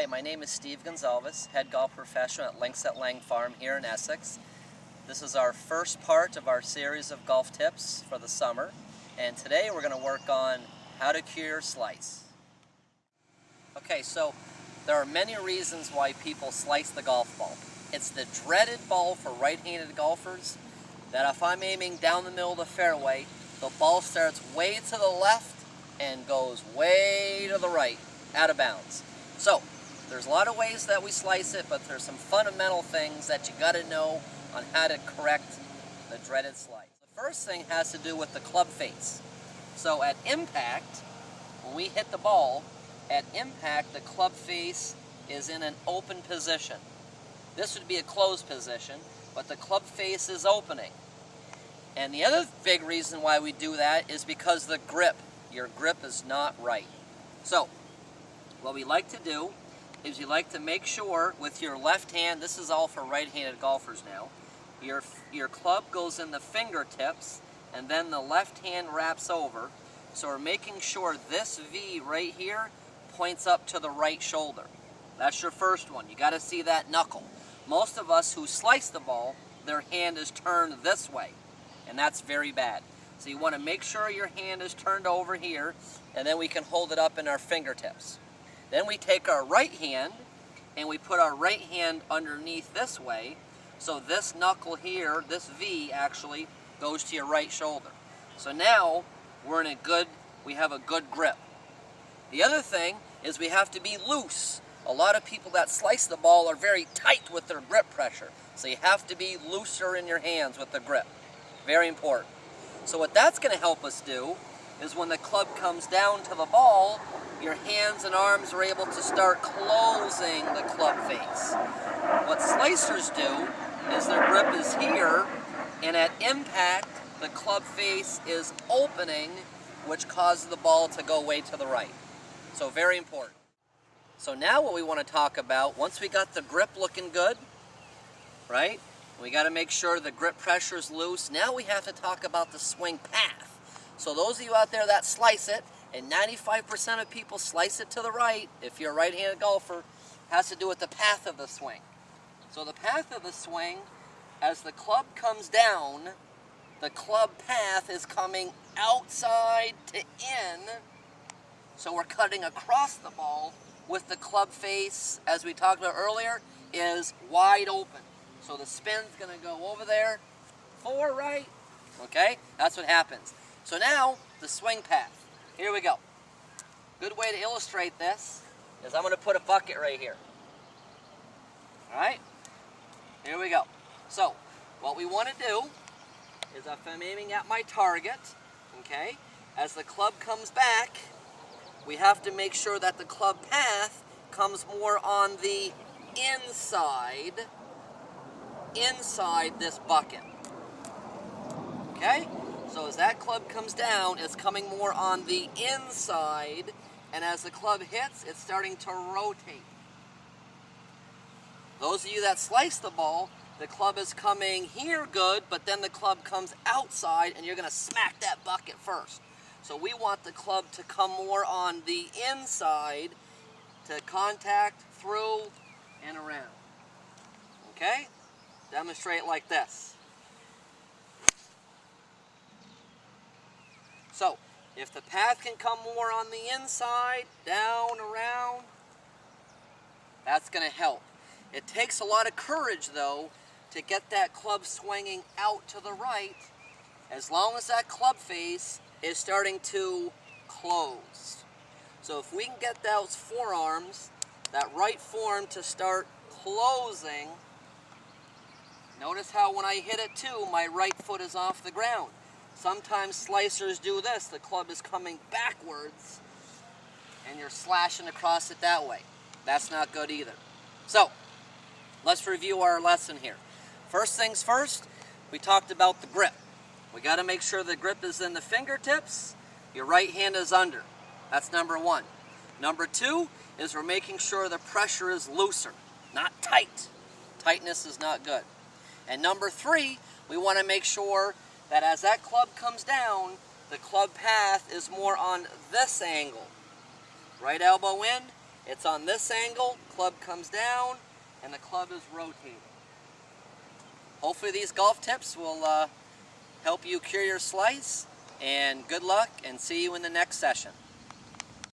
Hi, my name is Steve Gonzalez, head golf professional at Links at Lang Farm here in Essex. This is our first part of our series of golf tips for the summer, and today we're going to work on how to cure your slice. Okay, so there are many reasons why people slice the golf ball. It's the dreaded ball for right-handed golfers that if I'm aiming down the middle of the fairway, the ball starts way to the left and goes way to the right, out of bounds. So, there's a lot of ways that we slice it, but there's some fundamental things that you got to know on how to correct the dreaded slice. The first thing has to do with the club face. So at impact, when we hit the ball, at impact the club face is in an open position. This would be a closed position, but the club face is opening. And the other big reason why we do that is because the grip. Your grip is not right. So, what we like to do is you like to make sure with your left hand, this is all for right-handed golfers now, your club goes in the fingertips and then the left hand wraps over. So we're making sure this V right here points up to the right shoulder. That's your first one. You got to see that knuckle. Most of us who slice the ball, their hand is turned this way, and that's very bad. So you want to make sure your hand is turned over here, and then we can hold it up in our fingertips. Then we take our right hand, and we put our right hand underneath this way, so this knuckle here, this V actually, goes to your right shoulder. So now, we have a good grip. The other thing is we have to be loose. A lot of people that slice the ball are very tight with their grip pressure, so you have to be looser in your hands with the grip. Very important. So what that's going to help us do is when the club comes down to the ball, your hands and arms are able to start closing the club face. What slicers do is their grip is here, and at impact, the club face is opening, which causes the ball to go way to the right. So very important. So now what we want to talk about, once we got the grip looking good, right? We got to make sure the grip pressure is loose. Now we have to talk about the swing path. So those of you out there that slice it, and 95% of people slice it to the right, if you're a right-handed golfer, has to do with the path of the swing. So the path of the swing, as the club comes down, the club path is coming outside to in. So we're cutting across the ball with the club face, as we talked about earlier, is wide open. So the spin's going to go over there, forward right, okay? That's what happens. So now, the swing path. Here we go. Good way to illustrate this is I'm going to put a bucket right here. All right? Here we go. So, what we want to do is if I'm aiming at my target, okay, as the club comes back, we have to make sure that the club path comes more on the inside this bucket. Okay? So as that club comes down, it's coming more on the inside, and as the club hits, it's starting to rotate. Those of you that slice the ball, the club is coming here good, but then the club comes outside, and you're going to smack that bucket first. So we want the club to come more on the inside to contact through and around. Okay? Demonstrate like this. So, if the path can come more on the inside, down, around, that's going to help. It takes a lot of courage, though, to get that club swinging out to the right, as long as that club face is starting to close. So if we can get those forearms, that right forearm to start closing, notice how when I hit it too, my right foot is off the ground. Sometimes slicers do this. The club is coming backwards and you're slashing across it that way. That's not good either. So, let's review our lesson here. First things first, we talked about the grip. We got to make sure the grip is in the fingertips. Your right hand is under. That's number one. Number two is we're making sure the pressure is looser, not tight. Tightness is not good. And number three, we want to make sure that as that club comes down, the club path is more on this angle. Right elbow in, It's on this angle, club comes down, and the club is rotating. Hopefully these golf tips will help you cure your slice, and good luck, and see you in the next session.